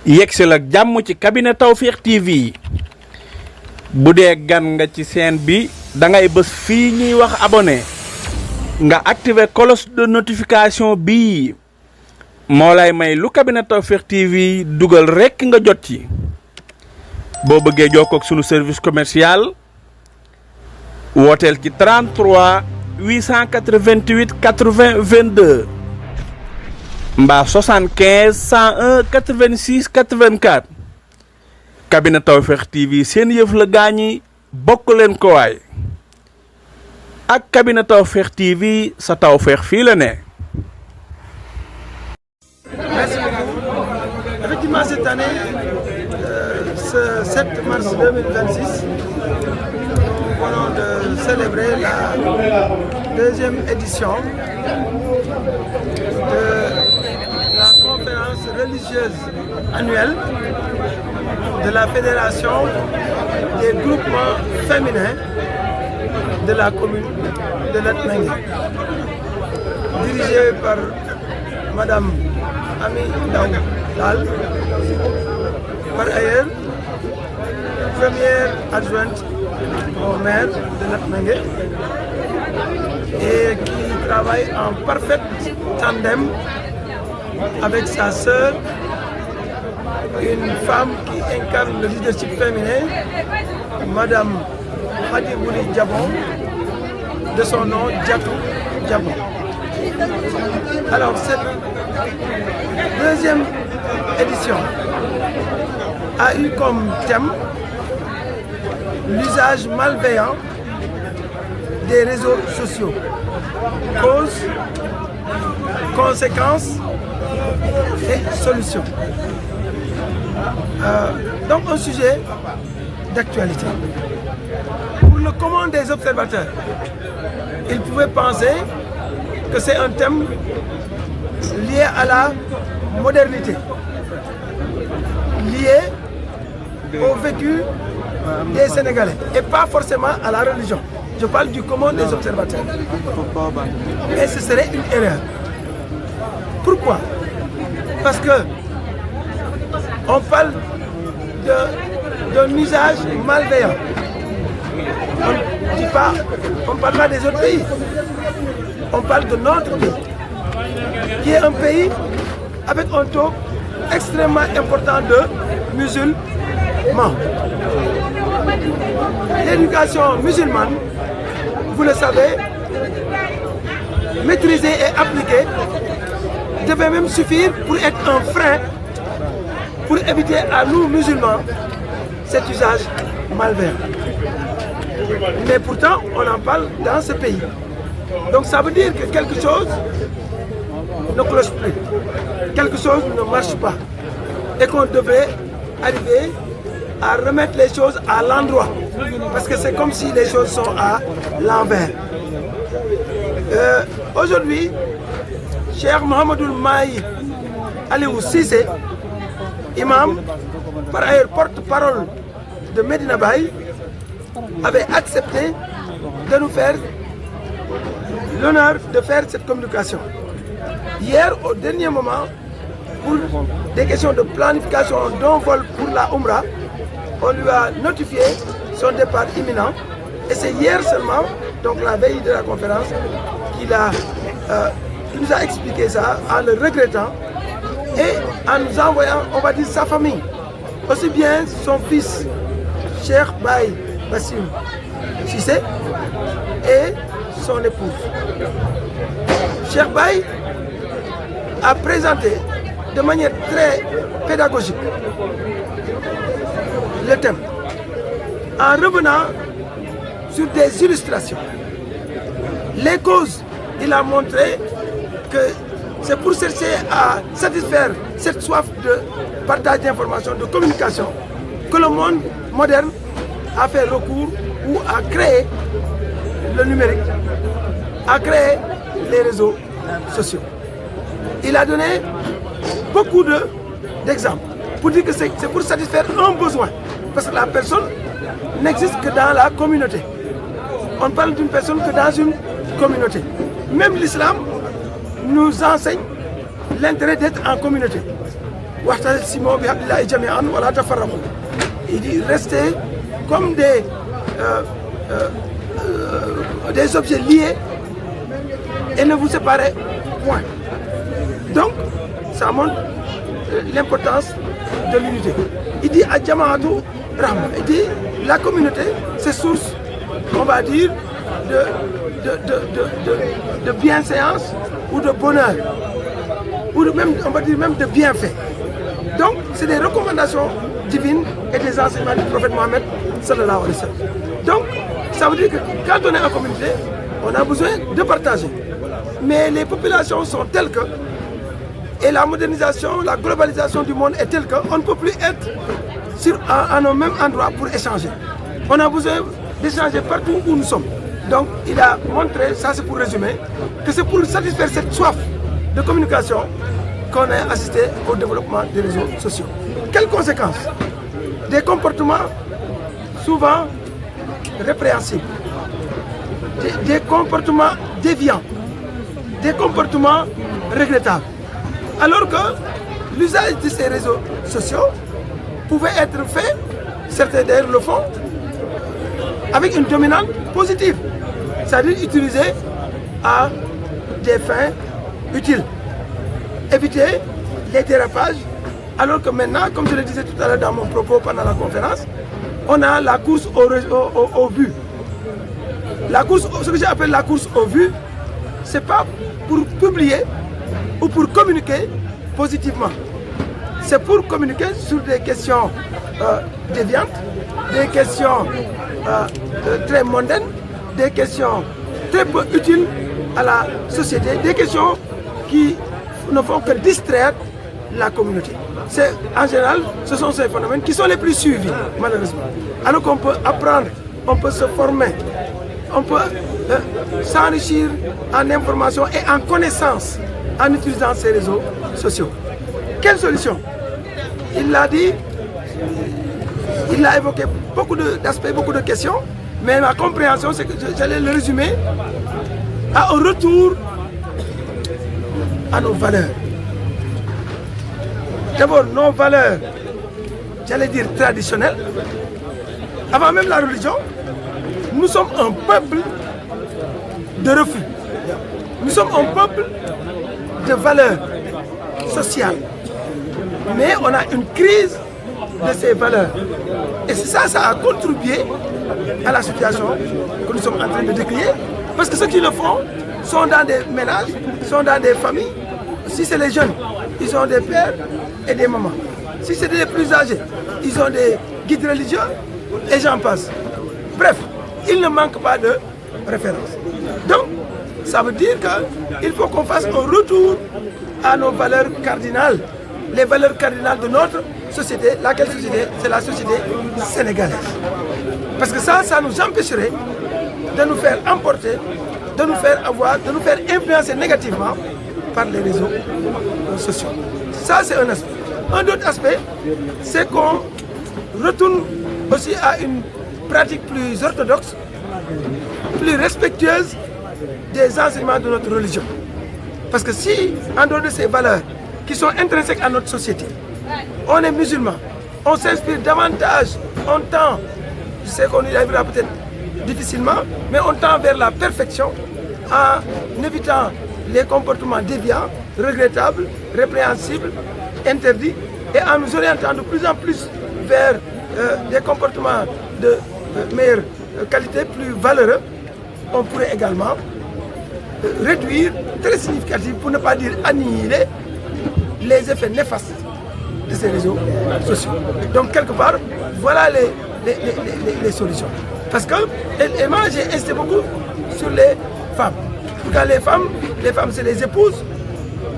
yegsil ak jàmm ci cabinet Tawfekh TV bu dee gan nga ci chaîne bi da ngay bës fii ñuy wax abonné nga activer cloche de notification bii moo lay may lu cabinet Tawfekh TV dugal rekk nga jot ci boo bëggee jokkoo ak sunu service commercial wooteel ci 33 888 80 22 mbaa 75 101 86 84 cabinet Tawfekh TV seen yëf la gaañi bokk leen ko waay ak cabinet Tawfekh TV sa Tawfekh fii la ne. Merci beaucoup. Effectivement, cette année, ce 7 mars 2026, nous venons de célébrer la deuxième édition de la conférence religieuse annuelle de la Fédération des groupements féminins de la commune de Latmingué, dirigée par Madame Ami Ndaw Tall, par ailleurs première adjointe au maire de Latmingué et qui travaille en parfait tandem avec sa sœur, une femme qui incarne le leadership féminin, Madame Hadibouli Diabon, de son nom Diatou Diabon. Alors cette deuxième édition a eu comme thème l'usage malveillant des réseaux sociaux, causes, conséquences et solutions. Donc un sujet d'actualité. Pour le commun des observateurs, ils pouvaient penser que c'est un thème lié à la modernité, lié au vécu des Sénégalais et pas forcément à la religion. Je parle du commun des observateurs. Et ce serait une erreur. Pourquoi? Parce que on parle d'un usage malveillant. On ne dit pas, on ne parle pas des autres pays. On parle de notre pays, qui est un pays avec un taux extrêmement important de musulmans. L'éducation musulmane, vous le savez, maîtrisée et appliquée, devait même suffire pour être un frein pour éviter à nous musulmans cet usage malveillant. Mais pourtant, on en parle dans ce pays. Donc ça veut dire que quelque chose ne cloche plus, quelque chose ne marche pas, et qu'on devrait arriver à remettre les choses à l'endroit, parce que c'est comme si les choses sont à l'envers. Aujourd'hui, Cheikh Mohamedoul Mahi Aliou Cissé, imam, par ailleurs porte-parole de Medina Baye, avait accepté de nous faire l'honneur de faire cette communication. Hier, au dernier moment, pour des questions de planification d'un vol pour la Umrah, on lui a notifié son départ imminent. Et c'est hier seulement, donc la veille de la conférence, qu'il nous a expliqué ça en le regrettant et en nous envoyant, on va dire, sa famille. Aussi bien son fils, Cheikh Baye Bassirou Cissé, et son épouse. Cheikh Baye a présenté de manière très pédagogique le thème en revenant sur des illustrations. Les causes, il a montré que c'est pour chercher à satisfaire cette soif de partage d'informations, de communication, que le monde moderne a fait recours ou a créé le numérique, a créé les réseaux sociaux. Il a donné beaucoup d'exemples pour dire que c'est pour satisfaire un besoin. Parce que la personne n'existe que dans la communauté. On parle d'une personne que dans une communauté. Même l'islam nous enseigne l'intérêt d'être en communauté. wa'tasimu bihablillahi jami'an wa la tafarraqu. Il dit restez comme des objets liés et ne vous séparez point. Donc, ça montre l'importance de l'unité. Il dit à Jama'atu Rahma, il dit la communauté, c'est source, on va dire, de bienséance ou de bonheur, ou même, on va dire même de bienfait. Donc, c'est des recommandations divines et des enseignements du prophète Mohammed sallallahu alayhi wa sallam. Donc, ça veut dire que quand on est en communauté, on a besoin de partager. Mais les populations sont telles que, et la modernisation, la globalisation du monde est telle qu'on ne peut plus être à nos mêmes endroits pour échanger. On a besoin d'échanger partout où nous sommes. Donc, il a montré, ça c'est pour résumer, que c'est pour satisfaire cette soif de communication qu'on a assisté au développement des réseaux sociaux. Quelles conséquences? Des comportements souvent répréhensibles, des comportements déviants, des comportements regrettables. Alors que l'usage de ces réseaux sociaux pouvait être fait, certains d'ailleurs le font, avec une dominante positive, c'est-à-dire utilisé à des fins utiles. Éviter les dérapages, alors que maintenant, comme je le disais tout à l'heure dans mon propos pendant la conférence, on a la course au vu. La course, ce que j'appelle la course au vu, c'est pas pour publier ou pour communiquer positivement. C'est pour communiquer sur des questions déviantes, des questions très mondaines, des questions très peu utiles à la société, des questions qui ne font que distraire la communauté. En général, ce sont ces phénomènes qui sont les plus suivis, malheureusement. Alors qu'on peut apprendre, on peut se former, on peut s'enrichir en information et en connaissances en utilisant ces réseaux sociaux. Quelle solution? Il l'a dit, il a évoqué beaucoup d'aspects, beaucoup de questions, mais ma compréhension, c'est que j'allais le résumer à un retour à nos valeurs. D'abord, nos valeurs, j'allais dire traditionnelles. Avant même la religion, nous sommes un peuple de refus. Nous sommes un peuple de valeurs sociales. Mais on a une crise de ces valeurs. Et ça a contribué à la situation que nous sommes en train de décrire. Parce que ceux qui le font sont dans des ménages, sont dans des familles. Si c'est les jeunes, ils ont des pères et des mamans. Si c'est les plus âgés, ils ont des guides religieux et j'en passe. Bref, il ne manque pas de référence. Donc, ça veut dire qu'il faut qu'on fasse un retour à nos valeurs cardinales. Les valeurs cardinales de notre société. Laquelle société? C'est la société sénégalaise. Parce que ça nous empêcherait de nous faire emporter, de nous faire avoir, de nous faire influencer négativement par les réseaux sociaux. Ça, c'est un aspect. Un autre aspect, c'est qu'on retourne aussi à une pratique plus orthodoxe, plus respectueuse des enseignements de notre religion. Parce que si, en dehors de ces valeurs qui sont intrinsèques à notre société, on est musulman, on s'inspire davantage, on tend, je sais qu'on y arrivera peut-être difficilement, mais on tend vers la perfection en évitant les comportements déviants, regrettables, répréhensibles, interdits, et en nous orientant de plus en plus vers des comportements de meilleure qualité, plus valeureux. On pourrait également réduire très significatif, pour ne pas dire annihiler, les effets néfastes de ces réseaux sociaux. Donc quelque part, voilà les solutions. Parce que, et moi j'ai insisté beaucoup sur les femmes. Car les femmes c'est les épouses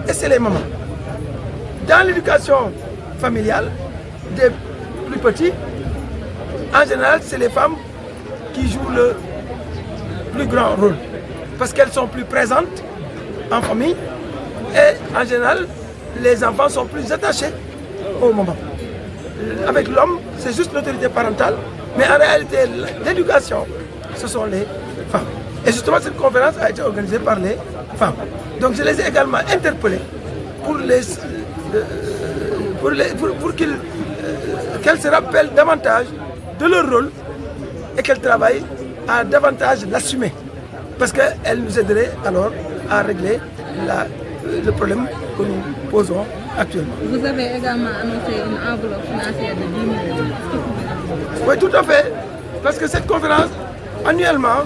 et c'est les mamans. Dans l'éducation familiale des plus petits, en général c'est les femmes qui jouent le plus grand rôle. Parce qu'elles sont plus présentes en famille et en général les enfants sont plus attachés au moment. Avec l'homme, c'est juste l'autorité parentale, mais en réalité, l'éducation, ce sont les femmes. Et justement, cette conférence a été organisée par les femmes. Donc je les ai également interpellés pour qu'elles se rappellent davantage de leur rôle et qu'elles travaillent à davantage l'assumer. Parce qu'elles nous aideraient alors à régler le problème que nous posons actuellement. Vous avez également annoncé une enveloppe financière de 10 millions. Oui, tout à fait. Parce que cette conférence, annuellement,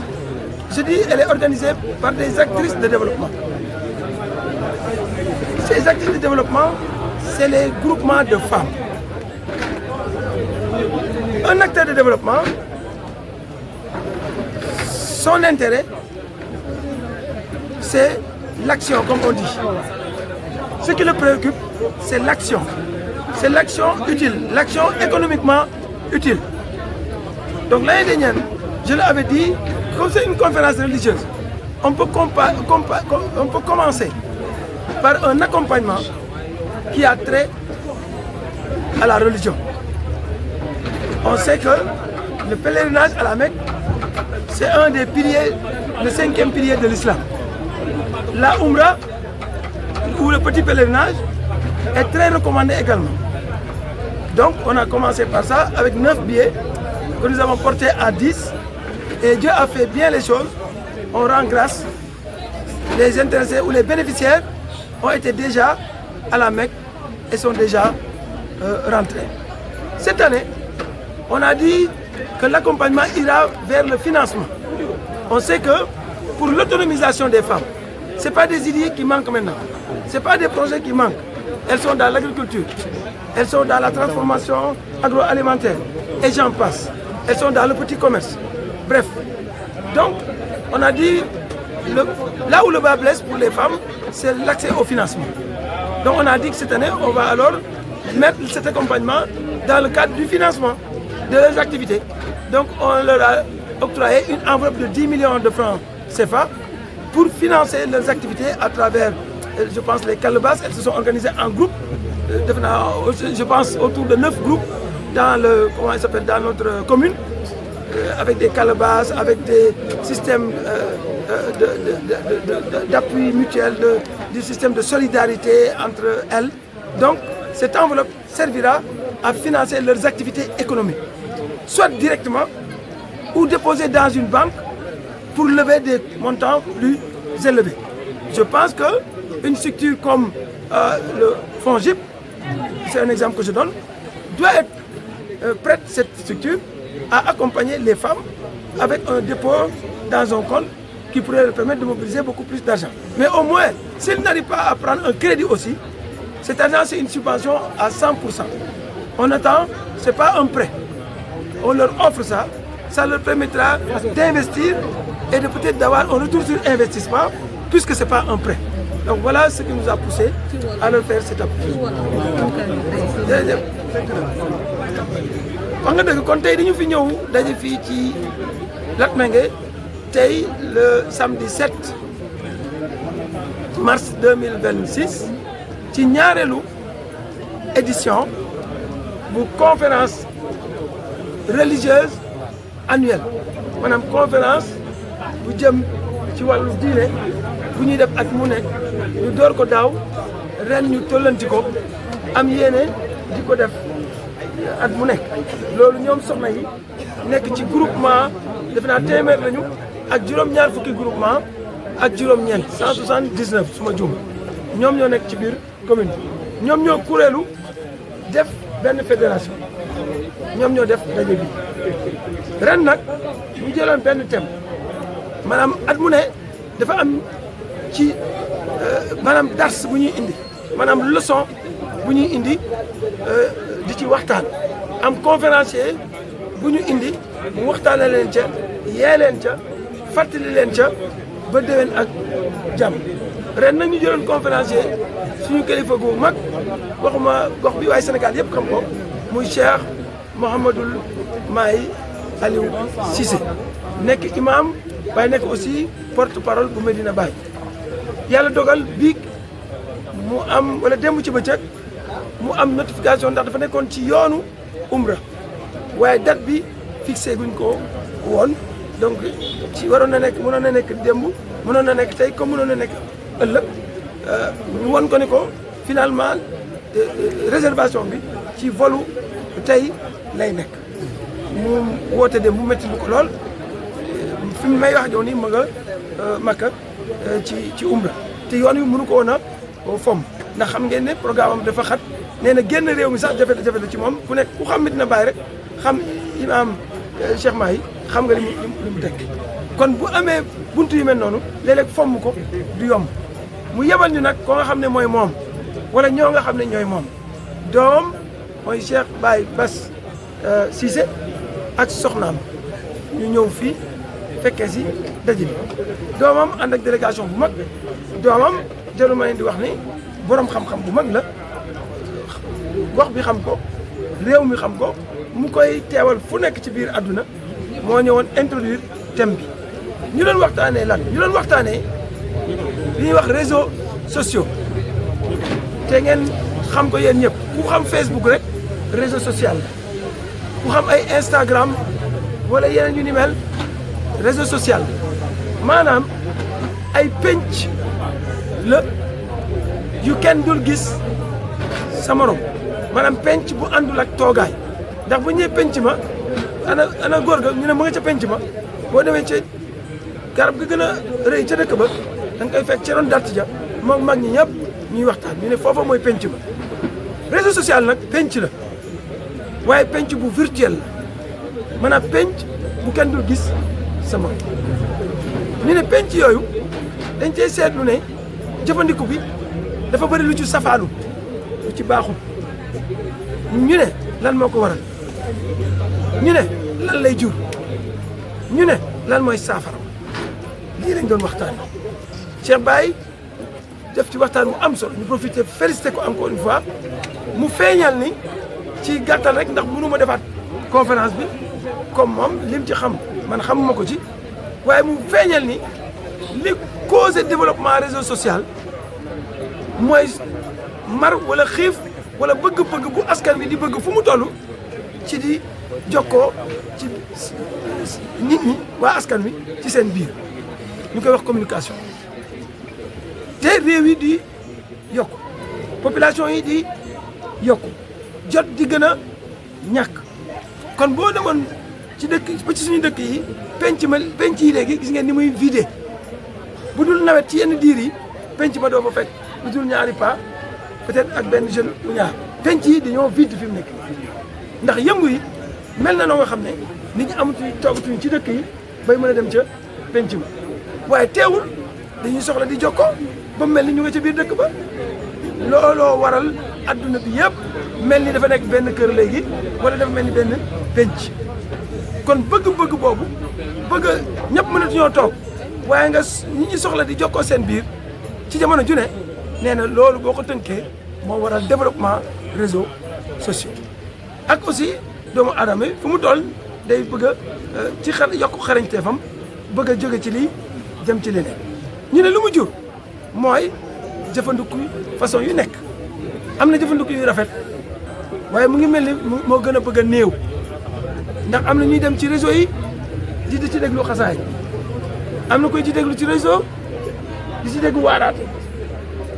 je dis, elle est organisée par des actrices de développement. Ces actrices de développement, c'est les groupements de femmes. Un acteur de développement, son intérêt, c'est l'action, comme on dit. Ce qui le préoccupe, c'est l'action. C'est l'action utile, l'action économiquement utile. Donc l'année dernière, je l'avais dit, comme c'est une conférence religieuse, on peut commencer par un accompagnement qui a trait à la religion. On sait que le pèlerinage à la Mecque, c'est un des piliers, le 5e pilier de l'islam. La Umrah, ou le petit pèlerinage, est très recommandé également. Donc on a commencé par ça avec 9 billets que nous avons portés à 10. Et Dieu a fait bien les choses. On rend grâce. Les intéressés ou les bénéficiaires ont été déjà à la Mecque et sont déjà rentrés. Cette année, on a dit que l'accompagnement ira vers le financement. On sait que pour l'autonomisation des femmes, ce n'est pas des idées qui manquent maintenant. Ce n'est pas des projets qui manquent. Elles sont dans l'agriculture, elles sont dans la transformation agroalimentaire et j'en passe. Elles sont dans le petit commerce. Bref, donc on a dit, là où le bas blesse pour les femmes, c'est l'accès au financement. Donc on a dit que cette année, on va alors mettre cet accompagnement dans le cadre du financement de leurs activités. Donc on leur a octroyé une enveloppe de 10 millions de francs CFA pour financer leurs activités à travers, je pense, les calebasses. Elles se sont organisées en groupe, je pense autour de 9 groupes dans, dans notre commune, avec des calebasses, avec des systèmes d'appui mutuel, des systèmes de solidarité entre elles. Donc cette enveloppe servira à financer leurs activités économiques, soit directement ou déposée dans une banque pour lever des montants plus élevés. Je pense qu'une structure comme le FONGIP, c'est un exemple que je donne, doit être prête, cette structure, à accompagner les femmes avec un dépôt dans un compte qui pourrait leur permettre de mobiliser beaucoup plus d'argent. Mais au moins, s'ils n'arrivent pas à prendre un crédit aussi, cet argent c'est une subvention à 100%. On attend, ce n'est pas un prêt. On leur offre ça, ça leur permettra d'investir et de peut-être d'avoir un retour sur investissement puisque ce n'est pas un prêt. Donc voilà ce qui nous a poussé à leur faire cet appui. wax nga dëgg kon tey dañu fi ñëw daje fii ci Latmingué tey le samedi 7 mars 2026 ci ñaareelu édition bu conférence religieuse annuelle maanaam conférence bu jëm ci wàllu diine bu ñuy def at mu nekk ñu door ko daaw ren ñu tollanti ko am yéene di ko def at mu nekk loolu ñoom soxna yi nekk ci groupement defe naa téeméer lañu ak juróom-ñaar fukki groupement ak juróom-ñeent 179 su ma juum ñoom ñoo nekk ci biir commune bi ñoom ñoo kuréelu def benn fédération ñoom ñoo def daje bi ren nag ñu jëloon benn thème maanaam at mu ne dafa am ci maanaam dars bu ñuy indi maanaam leçon bu ñuy indi di ci waxtaan am conférencier bu ñu indi mu waxtaanee leen ca yee leen ca fàttali leen ca ba déwén ak jàmm ren nag ñu jëloon conférencier suñu kilifa gu mag waxuma gox bi waaye Sénégal yëpp xam ko muy Cheikh Mouhamadoul Mahi Aliou Cissé nekk imam waaye nekk aussi porte-parole bu Medina Baye yàlla dogal biig mu am wala démb ci bëccëg mu am notification ndax dafa nekkoon ci yoonu umra waaye date bi fixé guñ ko woon donc ci waroon na nekk mënoon na nekk démb mënoon na nekk tey comme mënoon na nekk ëllëg ñu won ko ni ko finalement réservation bi ci volu tey lay nekk mu woote de mu métti lu ko lool fi mu may wax jow nii ma nga Makka ci umra te yoon wi mënu ko woon a fomm ndax xam ngeen ne programme am dafa xat nee na génn réew mi sax jafe la ci moom ku nekk ku xam Medina Baye rek xam imaam Cheikh Mahi xam nga li mu teg kon bu amee buntu yu mel noonu léeg-léeg fomm ko du yomb mu yebal ñu nag ko nga xam ne mooy moom wala ñoo nga xam ne ñooy moom doom mooy Cheikh Baye Bass Cissé ak soxnaam ñu ñëw fii fekkee si daje bi doomam ànd ak délégation bu mag doomam jëlu ma leen di wax ni borom xam-xam bu mag la gox bi xam ko réew mi xam ko mu koy teewal fu nekk ci biir àdduna moo ñëwoon introduire thème bi ñu doon waxtaanee lan ñu doon waxtaanee li ñuy wax réseaux sociaux te ngeen xam ko yéen ñëpp ku xam Facebook rek réseau social la ku xam ay Instagram wala yeneen yu ni mel réseau social maanaam ay penc la yu kenn dul gis sa morom maanaam penc bu àndul ak toogaay ndax bu ñëwee penc ma ana góor ga ñu ne mu nga ca penc ma boo demee ca garab ga gën a rëy ca dëkk ba da nga koy fekk ca ron dart ja moom mag ñi ñëpp ñuy waxtaan ñu ne foofa mooy penc ma réseau social nag penc la waaye penc bu virtuel la maanaam penc bu kenn dul gis sama ñu ne penc yooyu dañ cey seetlu ne jëfandiku bi dafa bëri lu ci safaanu lu ci baaxul ñu ne lan moo ko waral ñu ne lan lay jur ñu ne lan mooy saafara lii lañ doon waxtaan Cheikh Baye def ci waxtaan mu am solo ñu profité félicité ko encore une fois mu feeñal ni ci gàttal rek ndax mënu ma defaat conférence bi comme moom lim ci xam man xamuma ko ci waaye mu feeñal ni li cause développement réseau social mooy mar wala xiif wala bëgg-bëgg bu askan bi di bëgg fu mu toll ci di jokkoo ci nit ñi waa askan wi ci seen biir ñu koy wax communication te réew yi di yokku population yi di yokku jot di gën a ñàkk kon boo demoon ci dëkk ba ci suñu dëkk yi penc yi léegi gis ngeen ni muy vidé bu dul nawet ci yenn diir yi penc ma doo fa fekk lu dul ñaari pas peut-être ak benn jeune bu ñaar penc yi dañoo vide fi mu nekk ndax yëngu yi mel na noo nga xam ne nit ñi amatuñu toogatuñu ci dëkk yi bay mën a dem ca penc ma waaye teewul dañuy soxla di jokkoo ba mel ni ñu nga ca biir dëkk ba looloo waral adduna bi yëpp mel ni dafa nekk benn kër léegi wala dafa mel ni benn penc kon bëgg-bëgg boobu bëgg ñëpp mënatuñoo toog waaye nga ñi ñi soxla di jokkoo seen biir ci jamono ju ne nee na loolu boo ko tënkee moo waral développement réseaux sociaux ak aussi doomu aadama yi fu mu toll day bëgg a ci yokk xarañteefam bëgg a jóge ci lii jëm ci leneen ñu ne lu mu jur mooy jëfandiku façon yu nekk am na jëfandiku yu rafet waaye mu ngi mel ni moo gën a bëgg a néew ndax am na ñuy dem ci réseau yi di ci déglu xasaay am na koy ci déglu ci réseau di ci déglu waaraate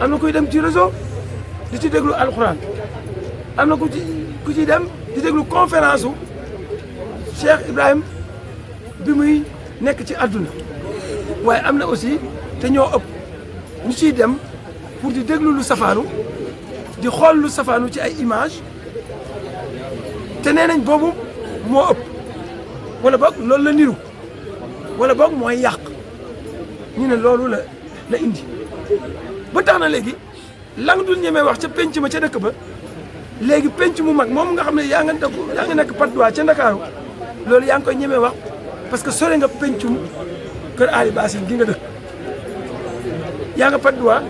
am na koy dem ci réseau di ci déglu alxuraan am na ku ci dem di déglu conférence u Cheikh Ibrahim bi muy nekk ci àdduna waaye am na aussi te ñoo ëpp ñu ciy dem pour di déglu lu safaanu di xool lu safaanu ci ay image te nee nañ boobu moo ëpp wala boog loolu la niru wala boog mooy yàq ñu ne loolu la indi ba tax na léegi la nga dul ñemee wax ca penc ma ca dëkk ba léegi penc mu mag moom nga xam ne yaa nga nekk Patte d'Oie ca Ndakaaru loolu yaa ngi koy ñemee wax parce que sore nga pencum kër Ali Bassine gi nga dëkk yaa nga Patte d'Oie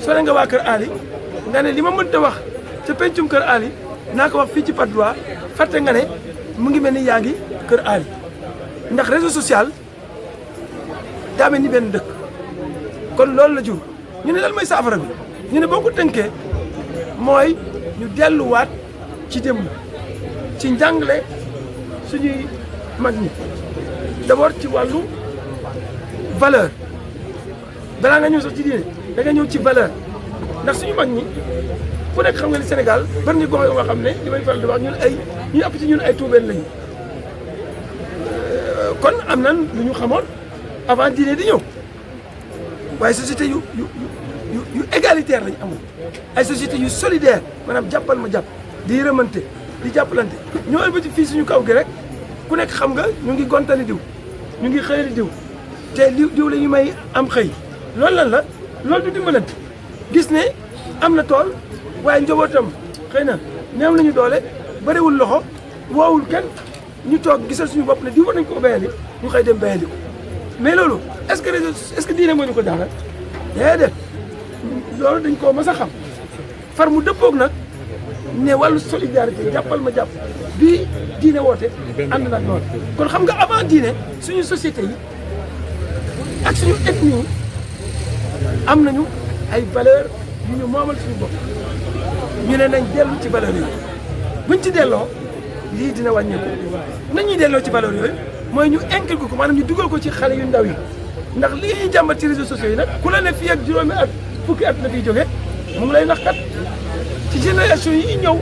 sore nga waa kër Ali nga ne li ma mënta wax ca pencum kër Ali naa ko wax fii ci Patte d'Oie fàtte nga ne mu ngi mel ni yaa ngi kër Ali ndax réseau social daa mel ni benn dëkk kon loolu la jur ñu ne lan mooy saafara bi ñu ne boo ko tënkee mooy ñu delluwaat ci démb ci njàngale suñuy mag ñi d'abord ci wàllu valeur balaa nga ñëw sax ci diine da nga ñëw ci valeur ndax suñu mag ñi ku nekk xam nga ni Sénégal bari na gox yoo nga xam ne li may faral di wax ñun ñu ëpp ci ñun ay tuubeen lañu kon am nan lu ñu xamoon avant diine di ñëw waaye société yu égalitaire lañu amoon ay société yu solidaire maanaam jàppal ma jàpp di yërëmante di jàppalante ñoo ëlbati fii suñu kaw gi rek ku nekk xam nga ñu ngi gontali diw ñu ngi xëyali diw te diw la ñu may am xëy loolu lan la loolu du dimbalante gis ne am na tool waaye njabootam xëy na néew nañu doole bariwul loxo woowul kenn ñu toog gisal suñu bopp ne diw war nañ ko béyali ñu xëy dem béyali ko mais loolu est-ce que diine moo ñu ko jàngal déedéet loolu dañ koo mas a xam far mu dëppoog nag ne wàllu solidarité jàppal ma jàpp bii diine woote ànd nag loolu kon xam nga avant diine suñu société yi ak suñu ethnie yi am nañu ay valeur yu ñu moomal suñu bopp ñu ne nañ dellu ci valeur yi buñ ci delloo lii dina wàññeeku nañuy delloo ci valeur yooyu mooy ñu inculquer ko maanaam ñu dugal ko ci xale yu ndaw yi ndax lii ñuy jàmbat ci réseaux sociaux yi nag ku la ne fii ak juróomi at fukki at la fiy jógee mu ngi lay nax kat ci génération yi ñëw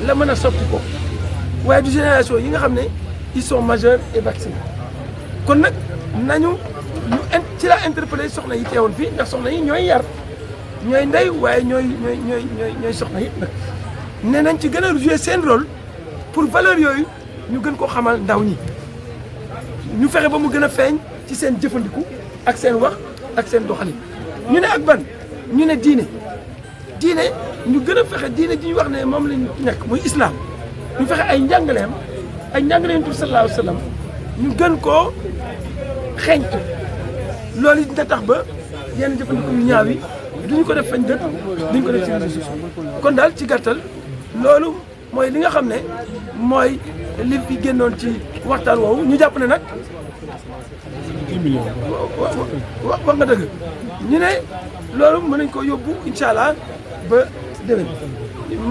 la mën a soppi ko waaye du génération yi nga xam ne ils sont majeurs et vaccinés kon nag nañu ci la interpellé soxna yi teewoon fii ndax soxna yi ñooy yar ñooy ndey waaye ñooy soxna yi nag nee nañ ci gën a jouer seen rôle pour valeur yooyu ñu gën koo xamal ndaw ñi ñu fexe ba mu gën a feeñ ci seen jëfandiku ak seen wax ak seen doxalin ñu ne ak ban ñu ne diine ñu gën a fexe diine ji ñu wax ne moom lañ nekk muy islam ñu fexe ay njàngaleem tu sallallahu alayhi wa sallam ñu gën koo xeeñtu loolu dina tax ba yenn jëfandiku yu ñaaw yi duñu ko def fañ dëkk duñu ko def ci réseaux sociaux kon daal ci gàttal loolu mooy li nga xam ne mooy li fi génnoon ci waxtaan woowu ñu jàpp ne nag wax nga dëgg ñu ne loolu mën nañ ko yóbbu incha allah ba déwén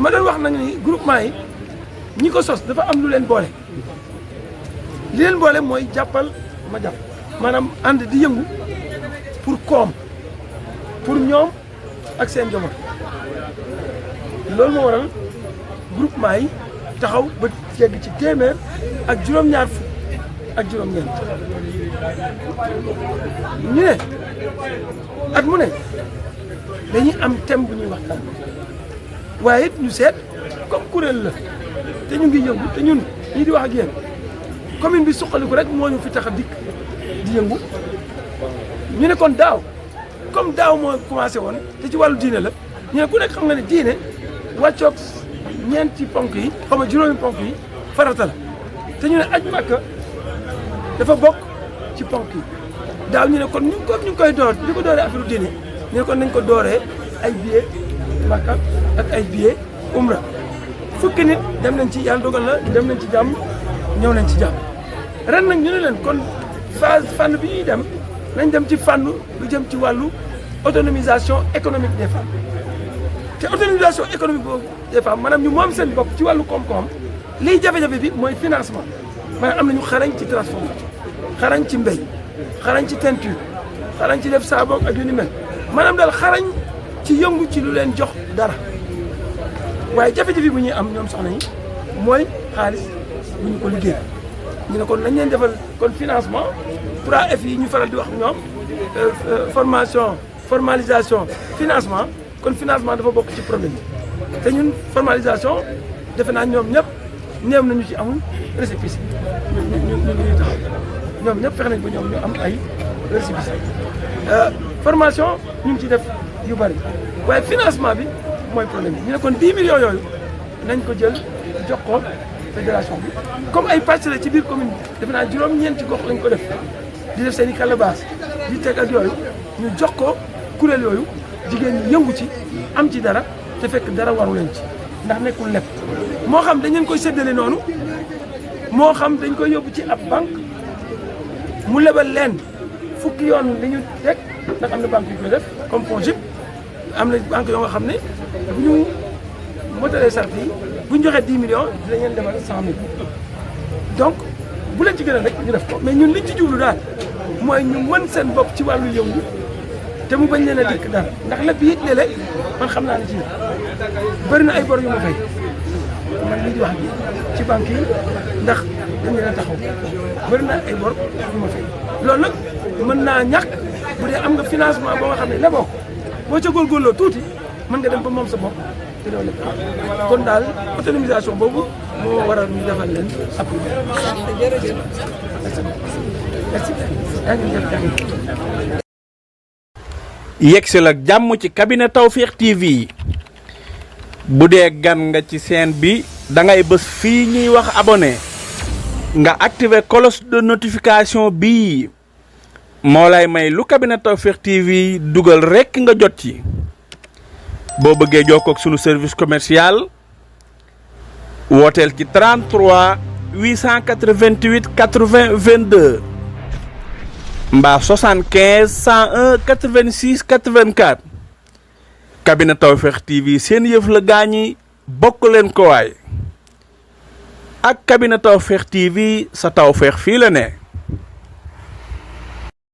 ma doon wax nag ni groupement yi ñi ko sos dafa am lu leen boole li leen boole mooy jàppal ma jàpp maanaam ànd di yëngu pour koom pour ñoom ak seen njaboot loolu moo waral groupement yi taxaw ba yegg ci téeméer ak juróom-ñaar fukk ak juróom-ñeent ñu ne at mu ne dañuy am thème bu ñuy waxtaan waaye it ñu seet comme kuréel la te ñu ngi yëngu te ñun ñii di wax ak yéen commune bi suqaliku rek moo ñu fi tax a dikk di yëngu ñu ne kon daaw comme daaw moo commencé woon te ci wàllu diine la ñu ne ku nekk xam nga ne diine wàccoog ñeenti ponk yi xam nga juróomi ponk yi farata la te ñu ne aj Makka dafa bokk ci ponk yi daaw ñu ne kon ñu ngi koy door di ko dooree affaire diine ñu ne kon nañ ko dooree ay billet Makka ak ay billet umra fukki nit dem nañ ci yàlla dogal na dem nañ ci jàmm ñëw nañ ci jàmm ren nag ñu ne leen kon fànn bi ñuy dem nañ dem ci fànn lu jëm ci wàllu autonomisation économique des femmes te autonomisation économique boobu des femmes maanaam ñu moom seen bopp ci wàllu koom-koom liy jafe-jafe bi mooy financement maanaam am nañu xarañ ci transformation xarañ ci mbéy xarañ ci teinture xarañ ci def saaboog ak yu ni mel maanaam daal xarañ ci yëngu ci lu leen jox dara waaye jafe-jafe bu ñuy am ñoom soxna yi mooy xaalis bu ñu ko liggéey ñu ne kon nañ leen defal kon financement 3F yi ñu faral di wax ñoom formalisation financement kon financement dafa bokk ci problème bi te ñun formalisation defe naa ñoom ñëpp néew nañu ci amul récépissé ñu taxaw ñoom ñëpp fexe nañ ba ñoom ñu am ay récépissé formation ñu ngi ci def yu bari waaye financement bi mooy problème bi ñu ne kon 10 millions yooyu nañ ko jël jox ko fédération bi comme ay pàcc la ci biir commune bi defe naa juróom-ñeenti gox lañ ko def di def seen i calebasse di teg ak yooyu ñu jox ko kuréel yooyu jigéen ñi yëngu ci am ci dara te fekk dara waru leen ci ndax nekkul lépp moo xam dañ leen koy séddale noonu moo xam dañ koy yóbbu ci ab banque mu lebal leen fukki yoon li ñu teg ndax am na banque yu koy def comme FONGIP am na banque yoo nga xam ne bu ñu motalee sart yi bu ñu joxee 10 millions dinañ leen lebal 100 000 donc bu leen ci gën a rek ñu def ko mais ñun liñ ci jublu daal mooy ñu mën seen bopp ci wàllu yëngu te mu bañ leen a dëkk dara ndax lépp it léeg-léeg man xam naa ne ci bëri na ay bor yu ma fay man mii di wax ci banque yi ndax dañ leen a taxaw bëri na ay bor yu ma fay loolu nag mën naa ñàkk bu dee am nga financement boo nga xam ne leboo boo ca góorgóorloo tuuti mën nga dem ba moom sa bopp te doo leb kon daal autonomisation boobu moo waral ñu defal leen appui. jërëjëf. merci yaa ngi jëf yaa ngi. yegsi ak jàmm ci cabinet Tawfekh TV bu dee gan nga ci chaîne bi da ngay bës fii ñuy wax abonné nga activer cloche de notification bii moo lay may lu cabinet Tawfekh TV dugal rekk nga jot ci boo bëggee jokkoo ak sunu service commercial wooteel ci 33 888 80 22 mbaa 75 101 86 84 cabinet Tawfekh TV seen yëf la gaañi bokk leen ko waay ak cabinet Tawfekh TV sa tawfeex fii la ne